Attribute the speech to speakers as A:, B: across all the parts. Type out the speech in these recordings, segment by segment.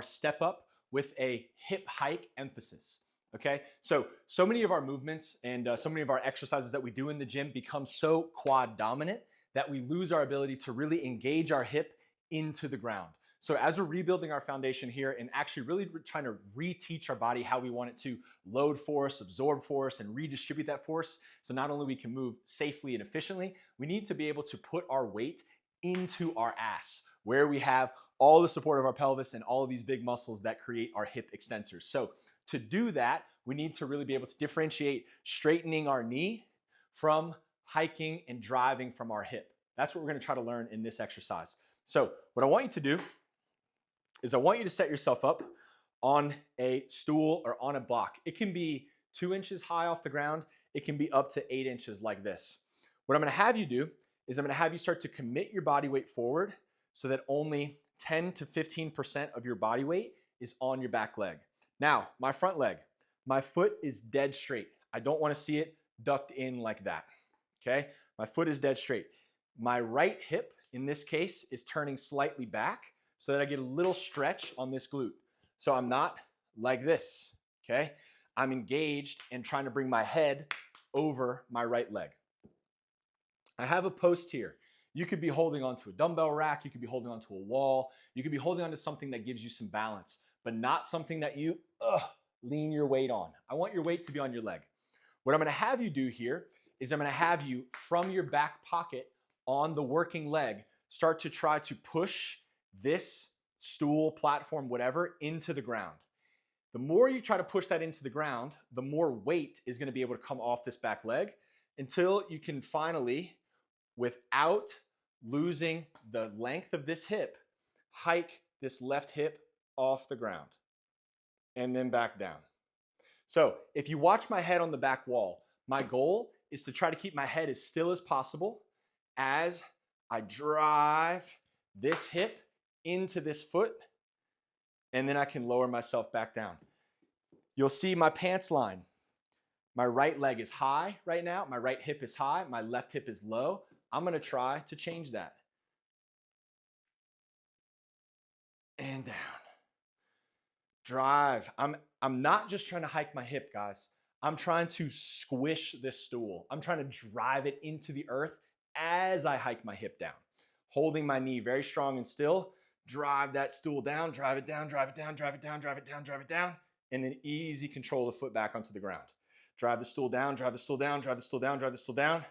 A: our step up with a hip hike emphasis. Okay, so many of our movements and so many of our exercises that we do in the gym become so quad dominant that we lose our ability to really engage our hip into the ground. So as we're rebuilding our foundation here and actually really trying to reteach our body how we want it to load force, absorb force, and redistribute that force, so not only we can move safely and efficiently, we need to be able to put our weight into our ass, where we have all the support of our pelvis and all of these big muscles that create our hip extensors. So to do that, we need to really be able to differentiate straightening our knee from hiking and driving from our hip. That's what we're going to try to learn in this exercise. So what I want you to do is I want you to set yourself up on a stool or on a block. It can be 2 inches high off the ground. It can be up to 8 inches like this. What I'm going to have you do is I'm going to have you start to commit your body weight forward so that only 10 to 15% of your body weight is on your back leg. Now, my front leg, my foot is dead straight. I don't want to see it ducked in like that. Okay? My foot is dead straight. My right hip, in this case, is turning slightly back so that I get a little stretch on this glute. So I'm not like this, okay? I'm engaged and trying to bring my head over my right leg. I have a post here. You could be holding onto a dumbbell rack, you could be holding onto a wall, you could be holding onto something that gives you some balance, but not something that you lean your weight on. I want your weight to be on your leg. What I'm gonna have you do here is I'm gonna have you, from your back pocket on the working leg, start to try to push this stool, platform, whatever, into the ground. The more you try to push that into the ground, the more weight is going to be able to come off this back leg until you can finally, without losing the length of this hip, hike this left hip off the ground and then back down. So if you watch my head on the back wall, my goal is to try to keep my head as still as possible as I drive this hip into this foot, and then I can lower myself back down. You'll see my pants line. My right leg is high right now. My right hip is high. My left hip is low. I'm going to try to change that. And down. Drive. I'm not just trying to hike my hip, guys. I'm trying to squish this stool. I'm trying to drive it into the earth as I hike my hip down. Holding my knee very strong and still. Drive that stool down, drive it down, drive it down, drive it down, drive it down, drive it down, and then easy control the foot back onto the ground. Drive the stool down, drive the stool down, drive the stool down, drive the stool down,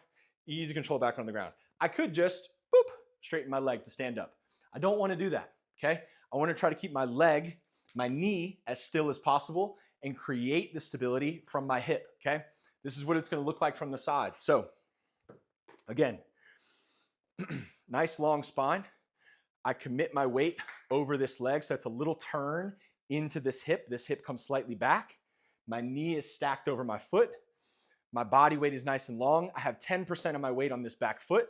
A: easy control back on the ground. I could just, boop, straighten my leg to stand up. I don't want to do that, okay? I want to try to keep my leg, my knee, as still as possible and create the stability from my hip, okay? This is what it's going to look like from the side. So, again, nice long spine. I commit my weight over this leg, so that's a little turn into this hip. This hip comes slightly back. My knee is stacked over my foot. My body weight is nice and long. I have 10% of my weight on this back foot.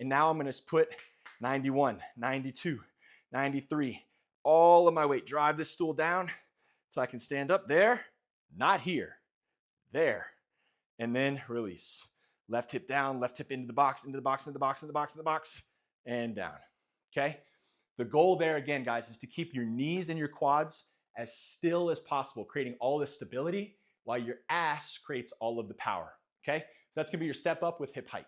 A: And now I'm gonna put 91, 92, 93, all of my weight. Drive this stool down so I can stand up there, not here, there. And then release. Left hip down, left hip into the box, into the box, into the box, into the box, into the box, and down. Okay? The goal there, again, guys, is to keep your knees and your quads as still as possible, creating all this stability while your ass creates all of the power. Okay? So that's gonna be your step up with hip hike.